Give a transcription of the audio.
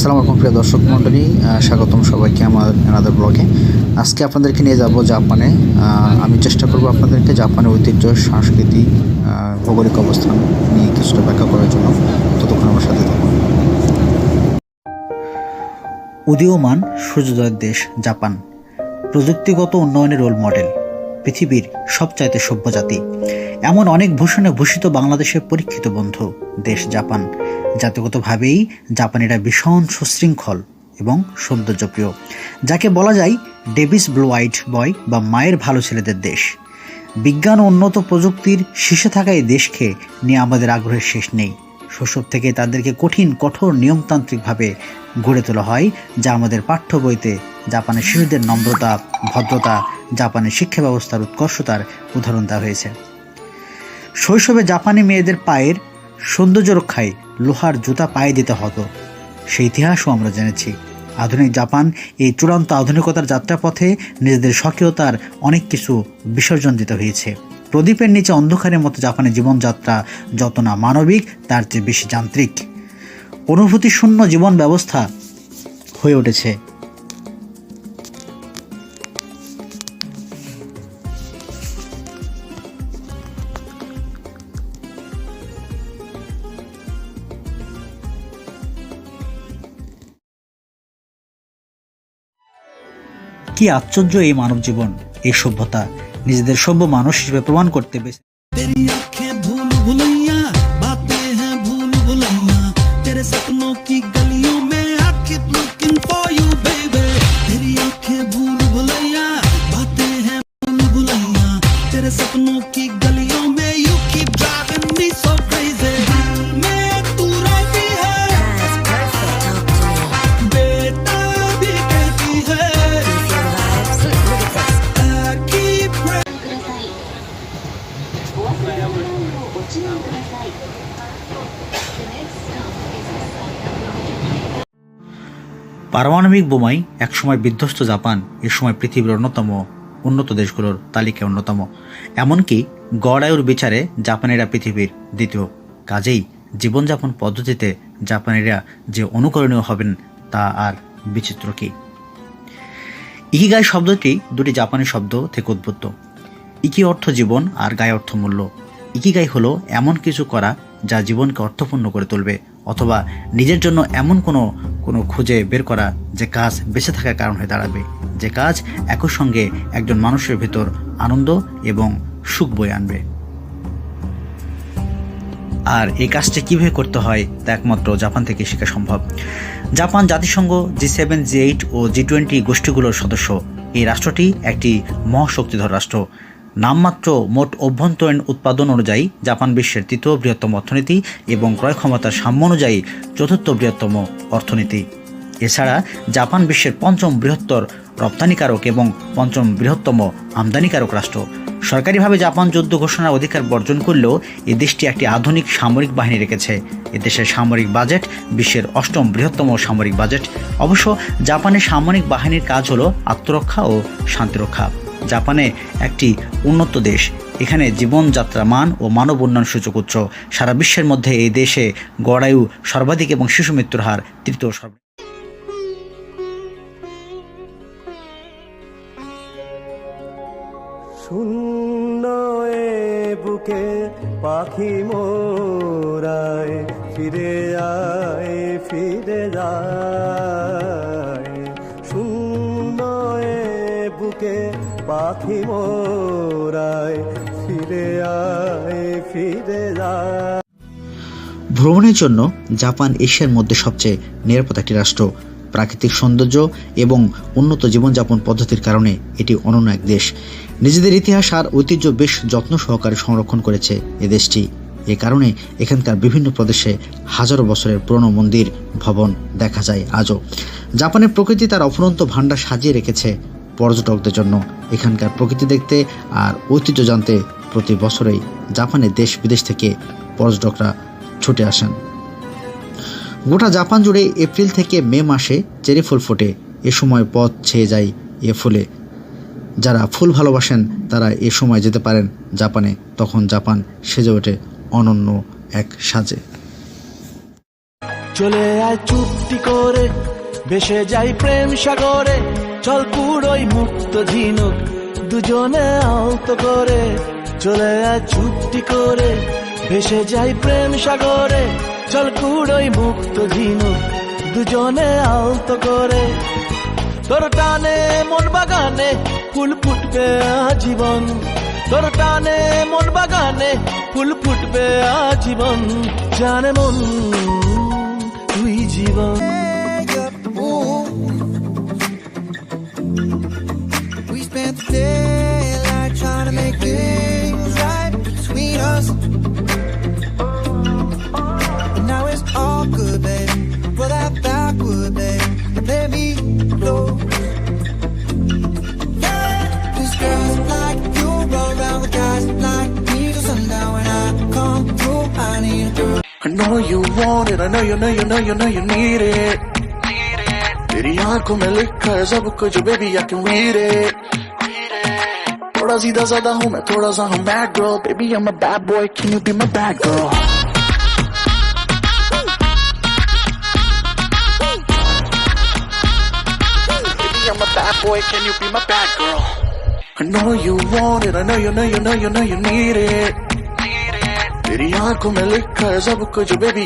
আসসালামু আলাইকুম প্রিয় দর্শক মণ্ডলী, স্বাগতম সবাইকে আমার এনাদার ব্লগে। আজকে আপনাদেরকে নিয়ে যাব জাপানে। আমি চেষ্টা করব আপনাদেরকে জাপানের ঐতিহ্য, সংস্কৃতি, ভৌগোলিক অবস্থান নিয়ে কিছুটা ব্যাখ্যা করার জন্য। ততক্ষণ আমার সাথে থাকুন। উদীয়মান সূর্যোদয়ের দেশ জাপান, প্রযুক্তিগত উন্নয়নের রোল মডেল, পৃথিবীর সবচাইতে সভ্য জাতি, এমন অনেক ভূষণে ভূষিত বাংলাদেশের পরীক্ষিত বন্ধু দেশ জাপান। জাতিগতভাবেই জাপানিরা ভীষণ সুশৃঙ্খল এবং সৌন্দর্যপ্রিয়, যাকে বলা যায় ডেভিস ব্লু আইড বয় বা মায়ের ভালো ছেলেদের দেশ। বিজ্ঞান ও উন্নত প্রযুক্তির শীর্ষে থাকা এই দেশকে নিয়ে আমাদের আগ্রহের শেষ নেই। শৈশব থেকে তাদেরকে কঠোর নিয়মতান্ত্রিকভাবে গড়ে তোলা হয়, যা আমাদের পাঠ্য বইতে জাপানের শিশুদের নম্রতা, ভদ্রতা, জাপানের শিক্ষা ব্যবস্থার উৎকর্ষতার উদাহরণ দেওয়া হয়েছে। শৈশবে জাপানি মেয়েদের পায়ের সৌন্দর্য রক্ষায় লোহার জুতা পায়ে দিতে হতো, সেই ইতিহাসও আমরা জেনেছি। আধুনিক জাপান এই চূড়ান্ত আধুনিকতার যাত্রাপথে নিজেদের স্বকীয়তার অনেক কিছু বিসর্জন দিতে হয়েছে। প্রদীপের নিচে অন্ধকারের মতো জাপানের জীবনযাত্রা যত না মানবিক, তার চেয়ে বেশি যান্ত্রিক, অনুভূতিশূন্য জীবন ব্যবস্থা হয়ে উঠেছে। কি আশ্চর্য এই মানব জীবন, এই সভ্যতা নিজেদের সভ্য মানুষ হিসেবে প্রমাণ করতে বেশি। পারমাণবিক বোমায় একসময় বিধ্বস্ত জাপান এ সময় পৃথিবীর অন্যতম উন্নত দেশগুলোর তালিকায় অন্যতম। এমনকি গড় আয়ুর বিচারে জাপানিরা পৃথিবীর দ্বিতীয়। কাজেই জীবনযাপন পদ্ধতিতে জাপানিরা যে অনুকরণীয় হবেন তা আর বিচিত্র কি। ইকিগাই শব্দটি দুটি জাপানি শব্দ থেকে উদ্ভূত। ইকি অর্থ জীবন আর গাই অর্থ মূল্য। ইকিগাই হলো এমন কিছু করা যা জীবনকে অর্থপূর্ণ করে তুলবে, অথবা নিজের জন্য এমন কোনো খুঁজে বের করা যে কাজ বেঁচে থাকার কারণ হয়ে দাঁড়াবে, যে কাজ একই সঙ্গে একজন মানুষের ভিতর আনন্দ এবং সুখ বয়ে আনবে। আর এই কাজটি কীভাবে করতে হয় তা একমাত্র জাপান থেকে শেখা সম্ভব। জাপান জাতিসংঘ G7, G8 ও G20 গোষ্ঠীগুলোর সদস্য। এই রাষ্ট্রটি একটি মহাশক্তিধর রাষ্ট্র। নামমাত্র মোট অভ্যন্তরীণ উৎপাদন অনুযায়ী জাপান বিশ্বের তৃতীয় বৃহত্তম অর্থনীতি এবং ক্রয় ক্ষমতার সাম্য অনুযায়ী চতুর্থ বৃহত্তম অর্থনীতি। এছাড়া জাপান বিশ্বের পঞ্চম বৃহত্তর রপ্তানিকারক এবং পঞ্চম বৃহত্তম আমদানিকারক রাষ্ট্র। সরকারিভাবে জাপান যুদ্ধ ঘোষণার অধিকার বর্জন করলেও এই দেশটি একটি আধুনিক সামরিক বাহিনী রেখেছে। এদেশের সামরিক বাজেট বিশ্বের অষ্টম বৃহত্তম সামরিক বাজেট। অবশ্য জাপানের সামরিক বাহিনীর কাজ হলো আত্মরক্ষা ও শান্তিরক্ষা। জাপানে একটি উন্নত দেশ, এখানে জীবনযাত্রা মান ও মানব উন্নয়ন সূচক উচ্চ। সারা বিশ্বের মধ্যে এই দেশে গড়ায়ু সর্বাধিক এবং শিশু মৃত্যুর হার তৃতীয় সর্বাধিক। শূন্য বুকে পাখি মোরায় ফিরে আয় ফিরে যায়, শূন্য বুকে পাখি মোরায় ফিরে আয় ফিরে যায়। ভ্রমণের জন্য জাপান এশিয়ার মধ্যে সবচেয়ে নিরাপদ একটি রাষ্ট্র। প্রাকৃতিক সৌন্দর্য এবং উন্নত জীবনযাপন পদ্ধতির কারণে এটি অনন্য এক দেশ। নিজেদের ইতিহাস আর ঐতিহ্য বেশ যত্ন সহকারে সংরক্ষণ করেছে এ দেশটি। এ কারণে এখানকার বিভিন্ন প্রদেশে হাজারো বছরের পুরনো মন্দির, ভবন দেখা যায় আজও। জাপানের প্রকৃতি তার অফুরন্ত ভাণ্ডার সাজিয়ে রেখেছে পর্যটকদের জন্য। এখানকার প্রকৃতি দেখতে আর ঐতিহ্য জানতে প্রতি বছরেই জাপানের দেশ বিদেশ থেকে পর্যটকরা ছুটে আসেন। গোটা জাপান জুড়ে এপ্রিল থেকে মে মাসে চেরি ফুল ফোটে। এ সময় পথ ছেয়ে যায় এ ফুলে। যারা ফুল ভালোবাসেন তারা এ সময় যেতে পারেন জাপানে। তখন জাপান সেজে ওঠে অনন্য এক সাজে। চলে আয় চুপটি করে, ভেসে যাই প্রেম সাগরে, চল পুরোই মুক্ত ঝিনুক দুজনে আলতো করে। চলে আয় চুপটি করে, ভেসে যাই প্রেম সাগরে, চল পুরোই মুক্ত ঝিনুক দুজনে আলতো করে। তোর টানে মন বাগানে ফুল ফুটবে আজীবন, তোর টানে মন বাগানে ফুল ফুটবে আজীবন, জানে মন তুই জীবন। We spent the daylight trying to make things right between us, but now it's all good, baby. Pull that backward, baby, and let me go. This girl's like you, roll around with guys like me till sundown. When I come through, I need a girl. I know you want it, I know you need it. तेरी आंखों में लिखा है सब कुछ, baby I can read it. थोड़ा सीधा साधा हूँ मैं, थोड़ा सा हूँ bad girl, baby I'm a bad boy, can you be my bad girl? Baby I'm a bad boy, can you be my bad girl? I know you want it, I know you need it. तेरी आंखों में लिखा है सब कुछ, baby